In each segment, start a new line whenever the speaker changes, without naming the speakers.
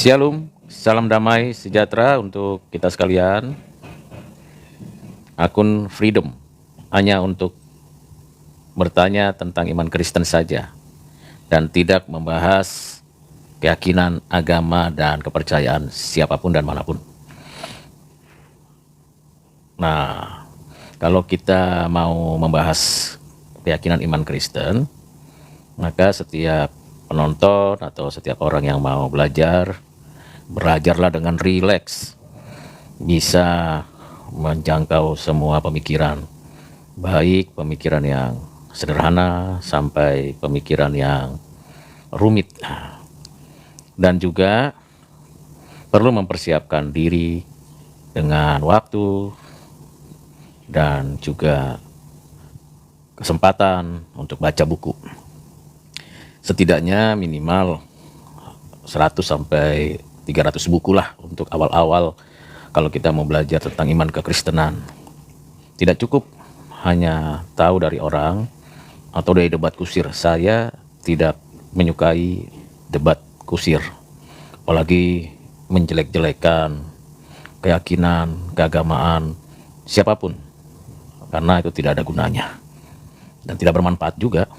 Shalom, salam damai sejahtera untuk kita sekalian. Akun Freedom hanya untuk bertanya tentang iman Kristen saja dan tidak membahas keyakinan agama dan kepercayaan siapapun dan manapun. Nah, kalau kita mau membahas keyakinan iman Kristen, maka setiap penonton atau setiap orang yang mau belajarlah dengan rileks, bisa menjangkau semua pemikiran, baik pemikiran yang sederhana sampai pemikiran yang rumit, dan juga perlu mempersiapkan diri dengan waktu dan juga kesempatan untuk baca buku. Setidaknya minimal 100 sampai 300 buku lah untuk awal-awal kalau kita mau belajar tentang iman kekristenan. Tidak cukup hanya tahu dari orang atau dari debat kusir. Saya tidak menyukai debat kusir, apalagi menjelek-jelekan keyakinan, keagamaan siapapun, karena itu tidak ada gunanya dan tidak bermanfaat juga.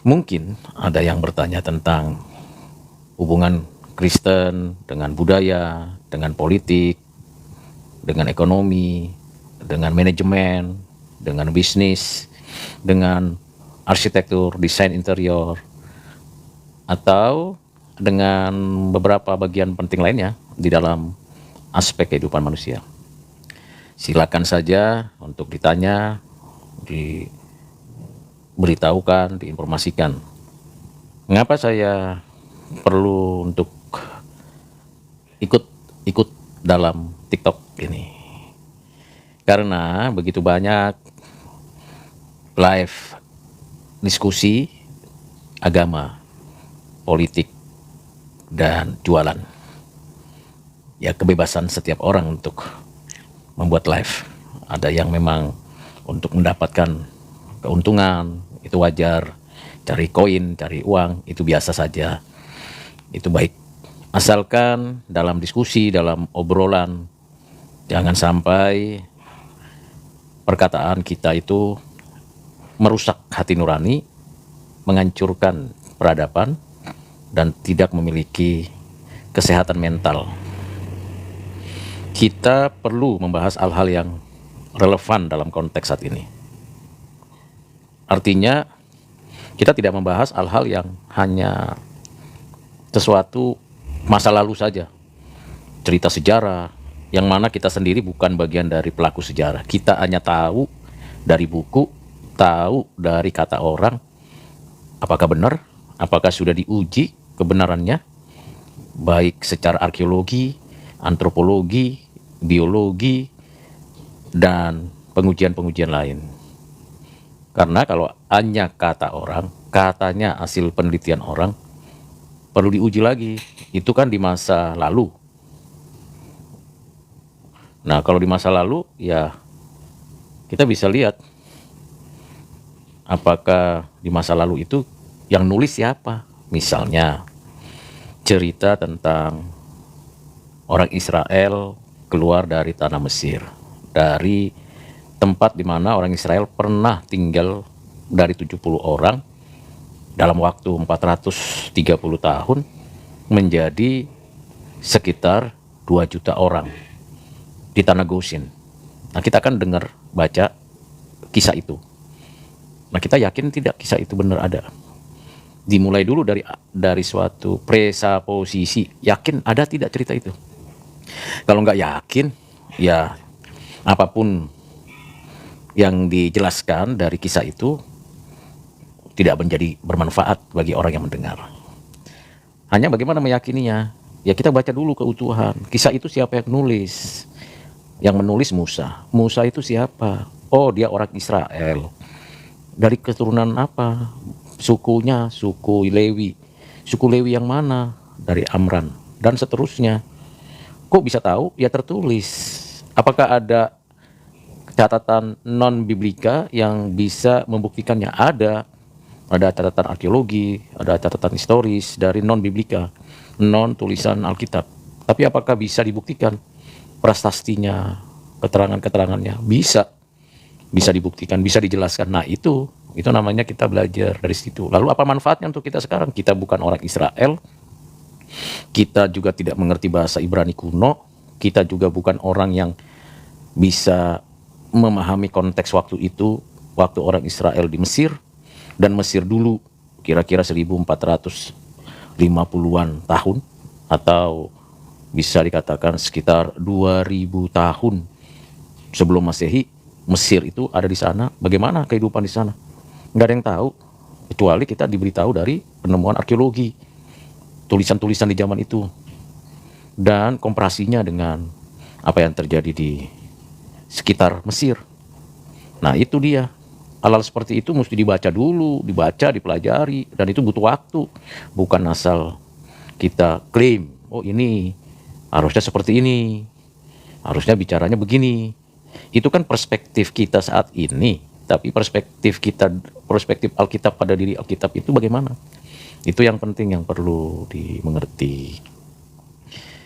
Mungkin ada yang bertanya tentang hubungan Kristen dengan budaya, dengan politik, dengan ekonomi, dengan manajemen, dengan bisnis, dengan arsitektur, desain interior, atau dengan beberapa bagian penting lainnya di dalam aspek kehidupan manusia. Silakan saja untuk ditanya, diberitahukan, diinformasikan. Mengapa saya perlu untuk ikut dalam TikTok ini? Karena begitu banyak live diskusi agama, politik, dan jualan. Ya, kebebasan setiap orang untuk membuat live. Ada yang memang untuk mendapatkan keuntungan, itu wajar. Cari koin, cari uang, itu biasa saja. Itu baik. Asalkan dalam diskusi, dalam obrolan, jangan sampai perkataan kita itu merusak hati nurani, menghancurkan peradaban, dan tidak memiliki kesehatan mental. Kita perlu membahas hal-hal yang relevan dalam konteks saat ini. Artinya, kita tidak membahas hal-hal yang hanya sesuatu masa lalu saja, cerita sejarah, yang mana kita sendiri bukan bagian dari pelaku sejarah. Kita hanya tahu dari buku, tahu dari kata orang, apakah benar, apakah sudah diuji kebenarannya, baik secara arkeologi, antropologi, biologi, dan pengujian-pengujian lain. Karena kalau hanya kata orang, katanya hasil penelitian orang, perlu diuji lagi. Itu kan di masa lalu. Nah, kalau di masa lalu, ya kita bisa lihat apakah di masa lalu itu yang nulis siapa. Misalnya cerita tentang orang Israel keluar dari tanah Mesir, dari tempat di mana orang Israel pernah tinggal dari 70 orang dalam waktu 430 tahun menjadi sekitar 2 juta orang di tanah Gosin. Nah, kita akan dengar, baca kisah itu. Nah, kita yakin tidak kisah itu benar ada. Dimulai dulu dari suatu presaposisi, yakin ada tidak cerita itu. Kalau nggak yakin, ya apapun yang dijelaskan dari kisah itu tidak menjadi bermanfaat bagi orang yang mendengar. Hanya bagaimana meyakininya? Ya, kita baca dulu keutuhan. Kisah itu siapa yang nulis? Yang menulis Musa. Musa itu siapa? Oh, dia orang Israel. Dari keturunan apa? Sukunya, suku Lewi. Suku Lewi yang mana? Dari Amran. Dan seterusnya. Kok bisa tahu? Ya tertulis. Apakah ada catatan non-biblika yang bisa membuktikannya? Ada. ada catatan arkeologi, ada catatan historis dari non-biblika, non-tulisan Alkitab. Tapi apakah bisa dibuktikan prasastinya, keterangan-keterangannya? Bisa dibuktikan, bisa dijelaskan. Nah itu namanya kita belajar dari situ. Lalu apa manfaatnya untuk kita sekarang? Kita bukan orang Israel, kita juga tidak mengerti bahasa Ibrani kuno, kita juga bukan orang yang bisa memahami konteks waktu itu, waktu orang Israel di Mesir, dan Mesir dulu kira-kira 1450-an tahun, atau bisa dikatakan sekitar 2000 tahun sebelum Masehi. Mesir itu ada di sana. Bagaimana kehidupan di sana? Nggak ada yang tahu, kecuali kita diberitahu dari penemuan arkeologi, tulisan-tulisan di zaman itu, dan komparasinya dengan apa yang terjadi di sekitar Mesir. Nah itu dia, hal-hal seperti itu mesti dibaca dulu, dibaca, dipelajari, dan itu butuh waktu. Bukan asal kita klaim, oh ini harusnya seperti ini, harusnya bicaranya begini. Itu kan perspektif kita saat ini, tapi perspektif Alkitab pada diri Alkitab itu bagaimana? Itu yang penting, yang perlu dimengerti.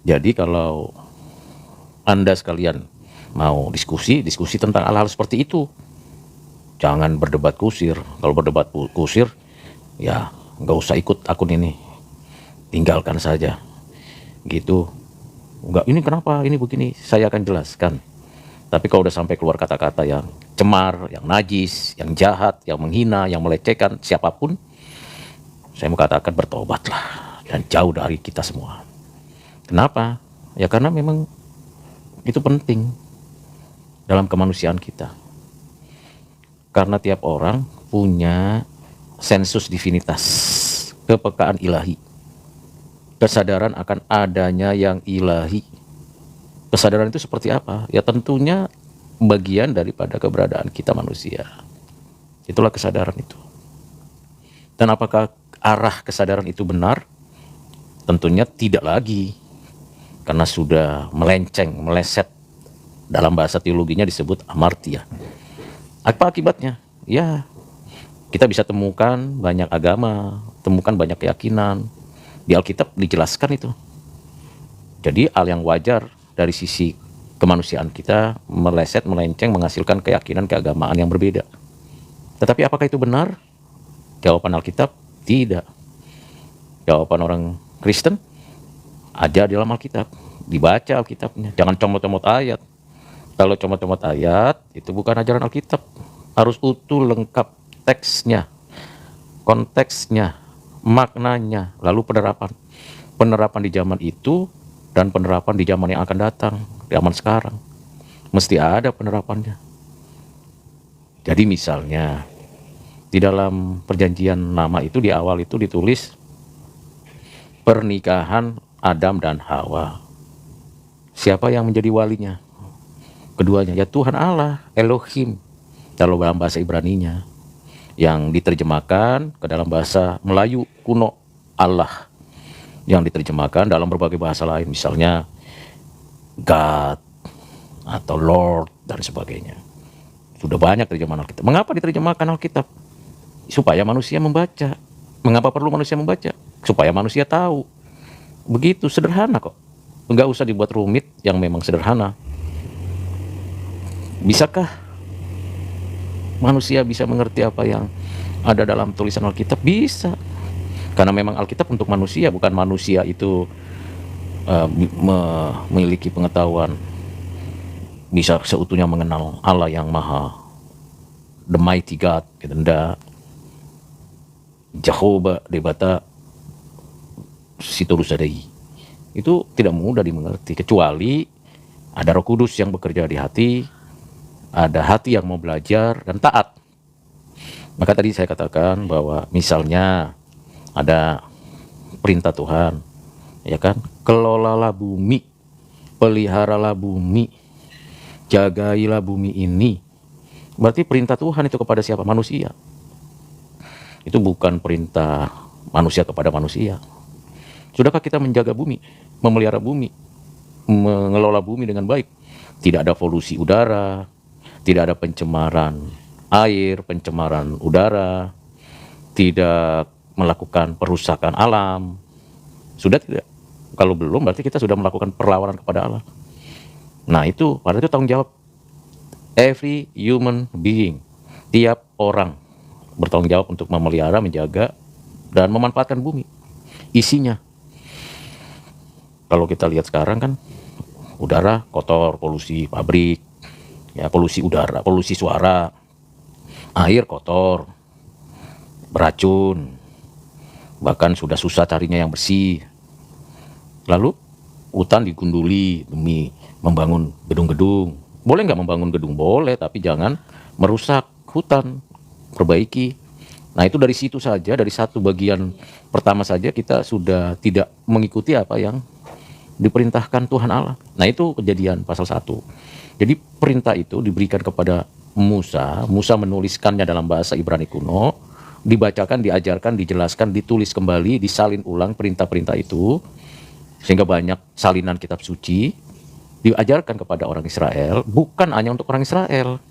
Jadi kalau Anda sekalian mau diskusi tentang hal-hal seperti itu, jangan berdebat kusir. Kalau berdebat kusir, ya nggak usah ikut akun ini, tinggalkan saja. Gitu. Enggak, ini kenapa, ini begini, saya akan jelaskan. Tapi kalau udah sampai keluar kata-kata yang cemar, yang najis, yang jahat, yang menghina, yang melecehkan siapapun, saya mau katakan bertobatlah dan jauh dari kita semua. Kenapa? Ya karena memang itu penting dalam kemanusiaan kita. Karena tiap orang punya sensus divinitas, kepekaan ilahi, kesadaran akan adanya yang ilahi. Kesadaran itu seperti apa? Ya tentunya bagian daripada keberadaan kita manusia. Itulah kesadaran itu. Dan apakah arah kesadaran itu benar? Tentunya tidak lagi, karena sudah melenceng, meleset. Dalam bahasa teologinya disebut amartia. Apa akibatnya? Ya, kita bisa temukan banyak agama, temukan banyak keyakinan. Di Alkitab dijelaskan itu. Jadi hal yang wajar dari sisi kemanusiaan kita meleset, melenceng, menghasilkan keyakinan keagamaan yang berbeda. Tetapi apakah itu benar? Jawaban Alkitab, tidak. Jawaban orang Kristen, ada di dalam Alkitab. Dibaca Alkitabnya, jangan comot-comot ayat. Kalau comot-comot ayat, itu bukan ajaran Alkitab. Harus utuh, lengkap teksnya, konteksnya, maknanya, lalu penerapan. Penerapan di zaman itu dan penerapan di zaman yang akan datang, di zaman sekarang. Mesti ada penerapannya. Jadi misalnya, di dalam perjanjian lama itu di awal itu ditulis pernikahan Adam dan Hawa. Siapa yang menjadi walinya? Keduanya, ya Tuhan Allah, Elohim, kalau dalam bahasa Ibraninya, yang diterjemahkan ke dalam bahasa Melayu kuno Allah, yang diterjemahkan dalam berbagai bahasa lain, misalnya God atau Lord dan sebagainya. Sudah banyak terjemahan Alkitab. Mengapa diterjemahkan Alkitab? Supaya manusia membaca. Mengapa perlu manusia membaca? Supaya manusia tahu. Begitu, sederhana kok. Enggak usah dibuat rumit, yang memang sederhana. Bisakah manusia bisa mengerti apa yang ada dalam tulisan Alkitab? Bisa. Karena memang Alkitab untuk manusia, bukan manusia itu memiliki pengetahuan, bisa seutuhnya mengenal Allah yang maha, the mighty God, gitu. Ndak. Jehovah debata siturusadai. Itu tidak mudah dimengerti, kecuali ada Roh Kudus yang bekerja di hati, ada hati yang mau belajar dan taat. Maka tadi saya katakan bahwa misalnya ada perintah Tuhan, ya kan? Kelolalah bumi, peliharalah bumi, jagailah bumi ini. Berarti perintah Tuhan itu kepada siapa? Manusia. Itu bukan perintah manusia kepada manusia. Sudahkah kita menjaga bumi, memelihara bumi, mengelola bumi dengan baik? Tidak ada polusi udara, tidak ada pencemaran air, pencemaran udara, tidak melakukan perusakan alam. Sudah tidak? Kalau belum berarti kita sudah melakukan perlawanan kepada Allah. Nah itu, pada itu tanggung jawab every human being. Tiap orang bertanggung jawab untuk memelihara, menjaga, dan memanfaatkan bumi, isinya. Kalau kita lihat sekarang kan, udara kotor, polusi pabrik, ya polusi udara, polusi suara, air kotor, beracun, bahkan sudah susah carinya yang bersih. Lalu hutan digunduli demi membangun gedung-gedung. Boleh nggak membangun gedung? Boleh, tapi jangan merusak hutan, perbaiki. Nah itu dari situ saja, dari satu bagian pertama saja kita sudah tidak mengikuti apa yang diperintahkan Tuhan Allah. Nah itu Kejadian pasal 1. Jadi perintah itu diberikan kepada Musa. Musa menuliskannya dalam bahasa Ibrani kuno, dibacakan, diajarkan, dijelaskan, ditulis kembali, disalin ulang perintah-perintah itu, sehingga banyak salinan kitab suci diajarkan kepada orang Israel. Bukan hanya untuk orang Israel,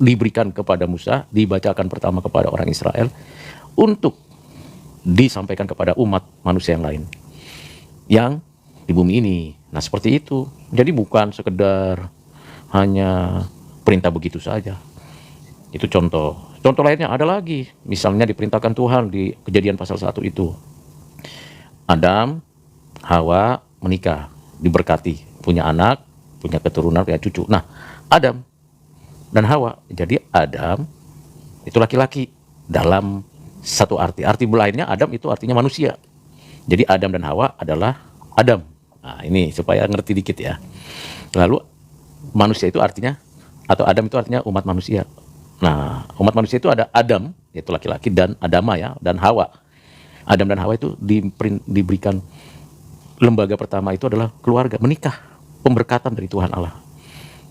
diberikan kepada Musa, dibacakan pertama kepada orang Israel, untuk disampaikan kepada umat manusia yang lain yang di bumi ini. Nah seperti itu. Jadi bukan sekedar hanya perintah begitu saja. Itu contoh. Contoh lainnya ada lagi. Misalnya diperintahkan Tuhan di Kejadian pasal 1 itu, Adam, Hawa menikah, diberkati, punya anak, punya keturunan, punya cucu. Nah Adam dan Hawa, jadi Adam itu laki-laki dalam satu arti. Arti lainnya Adam itu artinya manusia. Jadi Adam dan Hawa adalah Adam. Nah ini supaya ngerti dikit ya. Lalu manusia itu artinya, atau Adam itu artinya umat manusia. Nah umat manusia itu ada Adam, yaitu laki-laki, dan Adama ya, dan Hawa. Adam dan Hawa itu diberikan lembaga pertama itu adalah keluarga, menikah, pemberkatan dari Tuhan Allah.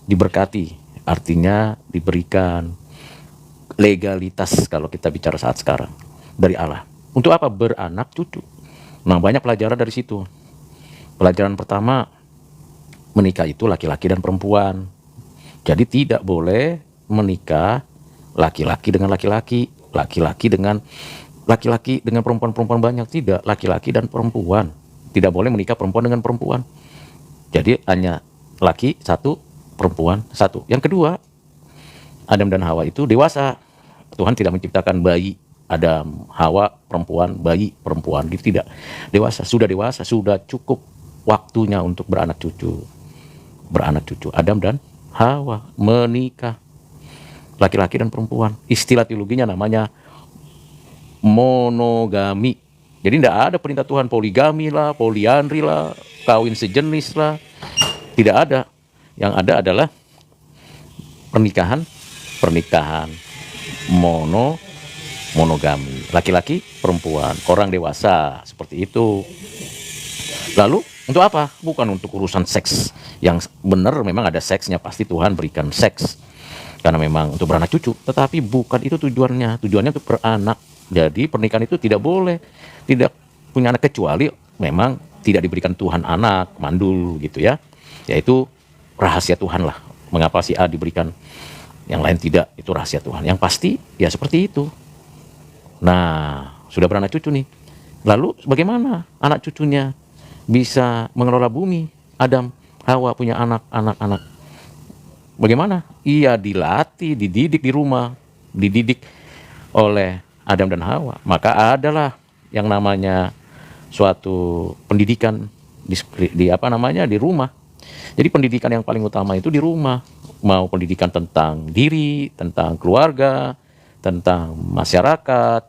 Diberkati artinya diberikan legalitas kalau kita bicara saat sekarang dari Allah. Untuk apa? Beranak cucu. Nah banyak pelajaran dari situ. Pelajaran pertama, menikah itu laki-laki dan perempuan. Jadi tidak boleh menikah laki-laki dengan laki-laki, laki-laki dengan perempuan-perempuan banyak. Tidak, laki-laki dan perempuan. Tidak boleh menikah perempuan dengan perempuan. Jadi hanya laki satu, perempuan satu. Yang kedua, Adam dan Hawa itu dewasa. Tuhan tidak menciptakan bayi Adam, Hawa, perempuan, bayi, perempuan, gitu tidak. Dewasa, sudah cukup waktunya untuk beranak cucu. Beranak cucu, Adam dan Hawa menikah, laki-laki dan perempuan. Istilah teologinya namanya monogami. Jadi tidak ada perintah Tuhan poligami lah, poliandri lah, kawin sejenis lah. Tidak ada. Yang ada adalah pernikahan monogami, laki-laki, perempuan, orang dewasa, seperti itu. Lalu untuk apa? Bukan untuk urusan seks. Yang benar memang ada seksnya, pasti Tuhan berikan seks karena memang untuk beranak cucu, tetapi bukan itu tujuannya. Tujuannya untuk beranak. Jadi pernikahan itu tidak boleh tidak punya anak, kecuali memang tidak diberikan Tuhan anak, mandul gitu ya. Yaitu rahasia Tuhan lah. Mengapa si A diberikan, yang lain tidak, itu rahasia Tuhan. Yang pasti ya seperti itu. Nah, sudah beranak cucu nih. Lalu bagaimana anak cucunya bisa mengelola bumi? Adam, Hawa punya anak-anak. Bagaimana? Ia dilatih, dididik di rumah, dididik oleh Adam dan Hawa. Maka adalah yang namanya suatu pendidikan di rumah. Jadi pendidikan yang paling utama itu di rumah. Mau pendidikan tentang diri, tentang keluarga, tentang masyarakat,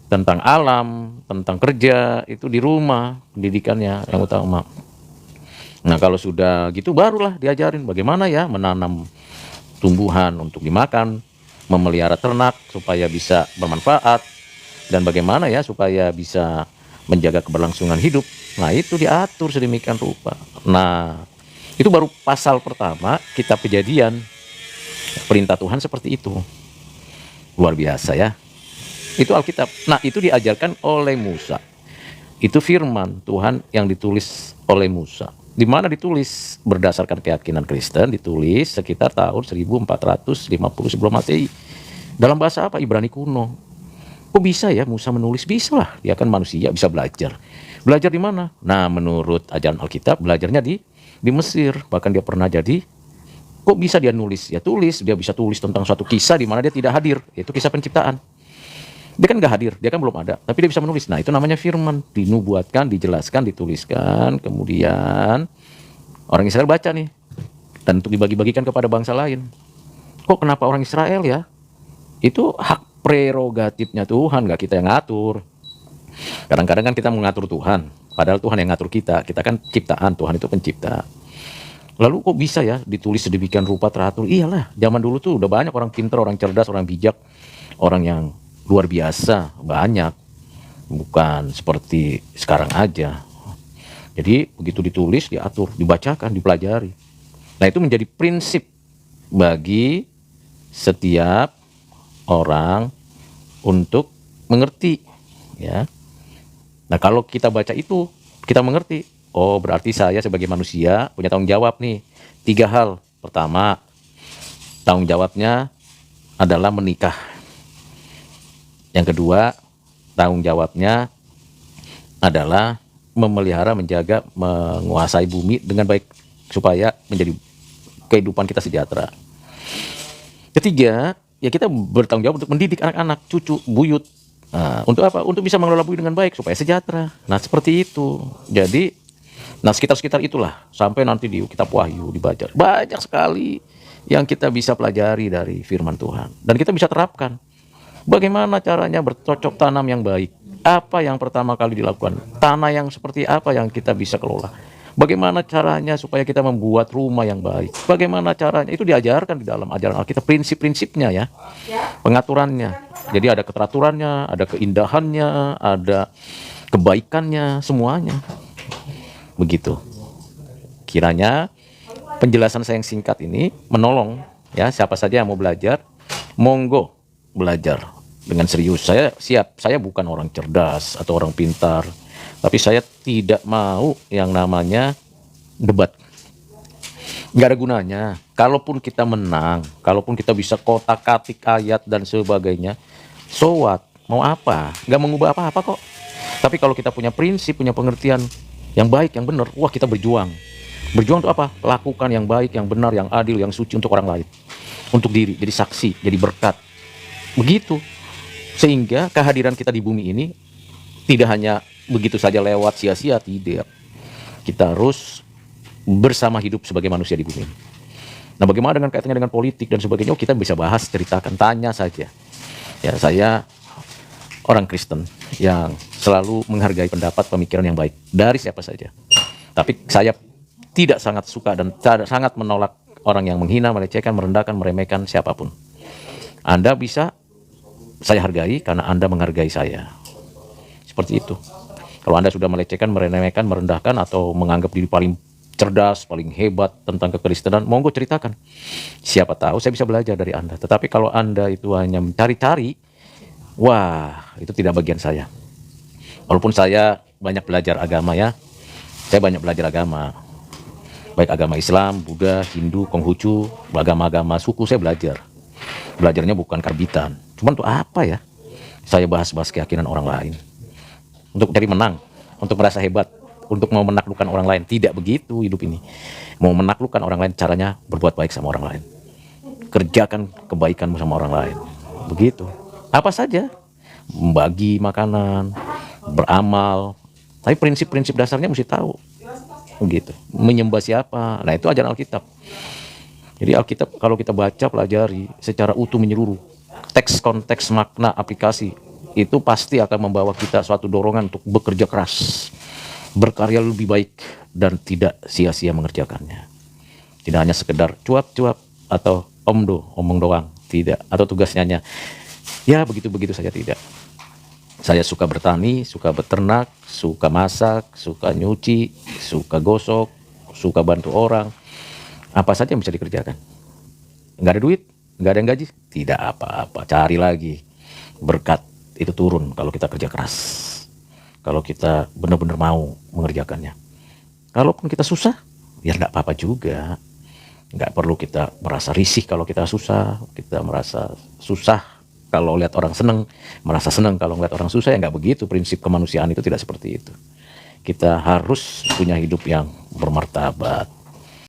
tentang alam, tentang kerja, itu di rumah pendidikannya yang utama. Nah kalau sudah gitu barulah diajarin bagaimana ya menanam tumbuhan untuk dimakan, memelihara ternak supaya bisa bermanfaat, dan bagaimana ya supaya bisa menjaga keberlangsungan hidup. Nah itu diatur sedemikian rupa. Nah itu baru pasal pertama kitab Kejadian. Perintah Tuhan seperti itu. Luar biasa ya. Itu Alkitab. Nah itu diajarkan oleh Musa. Itu firman Tuhan yang ditulis oleh Musa. Di mana ditulis? Berdasarkan keyakinan Kristen ditulis sekitar tahun 1450 sebelum Masehi. Dalam bahasa apa? Ibrani kuno. Kok bisa ya Musa menulis? Bisa lah, dia kan manusia, bisa belajar. Belajar di mana? Nah, menurut ajaran Alkitab, belajarnya di Mesir. Bahkan dia pernah jadi, kok bisa dia nulis? Ya tulis, dia bisa tulis tentang suatu kisah di mana dia tidak hadir, yaitu kisah penciptaan. Dia kan nggak hadir, dia kan belum ada, tapi dia bisa menulis. Nah, itu namanya firman, dinubuatkan, dijelaskan, dituliskan, kemudian orang Israel baca nih, dan untuk dibagi-bagikan kepada bangsa lain. Kok kenapa orang Israel ya? Itu hak prerogatifnya Tuhan, nggak kita yang ngatur. Kadang-kadang kan kita mengatur Tuhan, padahal Tuhan yang ngatur kita. Kita kan ciptaan, Tuhan itu pencipta. Lalu kok bisa ya ditulis sedemikian rupa teratur? Iyalah, zaman dulu tuh udah banyak orang pintar, orang cerdas, orang bijak, orang yang luar biasa, banyak. Bukan seperti sekarang aja. Jadi begitu ditulis, diatur, dibacakan, dipelajari. Nah, itu menjadi prinsip bagi setiap orang untuk mengerti, ya. Nah, kalau kita baca itu, kita mengerti. Oh, berarti saya sebagai manusia punya tanggung jawab nih. 3 hal. Pertama, tanggung jawabnya adalah menikah. Yang kedua, tanggung jawabnya adalah memelihara, menjaga, menguasai bumi dengan baik supaya menjadi kehidupan kita sejahtera. Ketiga, ya kita bertanggung jawab untuk mendidik anak-anak, cucu, buyut. Nah, untuk apa? Untuk bisa mengelola bumi dengan baik supaya sejahtera. Nah, seperti itu. Jadi, nah sekitar-sekitar itulah sampai nanti di kitab Wahyu dibaca. Banyak sekali yang kita bisa pelajari dari firman Tuhan dan kita bisa terapkan. Bagaimana caranya bercocok tanam yang baik? Apa yang pertama kali dilakukan? Tanah yang seperti apa yang kita bisa kelola? Bagaimana caranya supaya kita membuat rumah yang baik? Bagaimana caranya? Itu diajarkan di dalam ajaran Alkitab, prinsip-prinsipnya ya, pengaturannya. Jadi ada keteraturannya, ada keindahannya, ada kebaikannya, semuanya. Begitu. Kiranya penjelasan saya yang singkat ini menolong ya siapa saja yang mau belajar, monggo belajar dengan serius. Saya siap, saya bukan orang cerdas atau orang pintar, tapi saya tidak mau yang namanya debat. Nggak ada gunanya. Kalaupun kita menang, kalaupun kita bisa kotak-katik ayat dan sebagainya, so what? Mau apa? Nggak mengubah apa-apa kok. Tapi kalau kita punya prinsip, punya pengertian yang baik, yang benar, wah kita berjuang. Berjuang untuk apa? Lakukan yang baik, yang benar, yang adil, yang suci untuk orang lain. Untuk diri, jadi saksi, jadi berkat. Begitu. Sehingga kehadiran kita di bumi ini tidak hanya begitu saja lewat sia-sia, tidak. Kita harus bersama hidup sebagai manusia di bumi ini. Nah, bagaimana dengan kaitannya dengan politik dan sebagainya? Oh, kita bisa bahas, ceritakan, tanya saja. Ya, saya orang Kristen yang selalu menghargai pendapat, pemikiran yang baik dari siapa saja. Tapi saya tidak sangat suka dan sangat menolak orang yang menghina, melecehkan, merendahkan, meremehkan siapapun. Anda bisa saya hargai karena Anda menghargai saya. Seperti itu. Kalau Anda sudah melecehkan, meremehkan, merendahkan atau menganggap diri paling cerdas, paling hebat tentang kekristenan, monggo ceritakan. Siapa tahu saya bisa belajar dari Anda. Tetapi kalau Anda itu hanya mencari-cari, wah, itu tidak bagian saya. Walaupun saya banyak belajar agama ya, saya banyak belajar agama. Baik agama Islam, Buddha, Hindu, Konghucu, agama-agama suku saya belajar. Belajarnya bukan karbitan. Cuman untuk apa ya? Saya bahas-bahas keyakinan orang lain. Untuk cari menang, untuk merasa hebat, untuk mau menaklukkan orang lain. Tidak begitu hidup ini. Mau menaklukkan orang lain caranya berbuat baik sama orang lain. Kerjakan kebaikanmu sama orang lain. Begitu. Apa saja? Membagi makanan, beramal. Tapi prinsip-prinsip dasarnya mesti tahu. Begitu. Menyembah siapa? Nah, itu ajaran Alkitab. Jadi Alkitab kalau kita baca, pelajari secara utuh menyeluruh, teks, konteks, makna, aplikasi, itu pasti akan membawa kita suatu dorongan untuk bekerja keras, berkarya lebih baik, dan tidak sia-sia mengerjakannya. Tidak hanya sekedar cuap-cuap atau omong doang, tidak. Atau tugasnya hanya, ya begitu-begitu saja, tidak. Saya suka bertani, suka beternak, suka masak, suka nyuci, suka gosok, suka bantu orang. Apa saja yang bisa dikerjakan. Nggak ada duit, nggak ada yang gaji, tidak apa-apa. Cari lagi. Berkat itu turun kalau kita kerja keras. Kalau kita benar-benar mau mengerjakannya. Kalaupun kita susah, ya nggak apa-apa juga. Nggak perlu kita merasa risih kalau kita susah. Kita merasa susah Kalau lihat orang seneng, merasa seneng. Kalau lihat orang susah, ya nggak begitu. Prinsip kemanusiaan itu tidak seperti itu. Kita harus punya hidup yang bermartabat.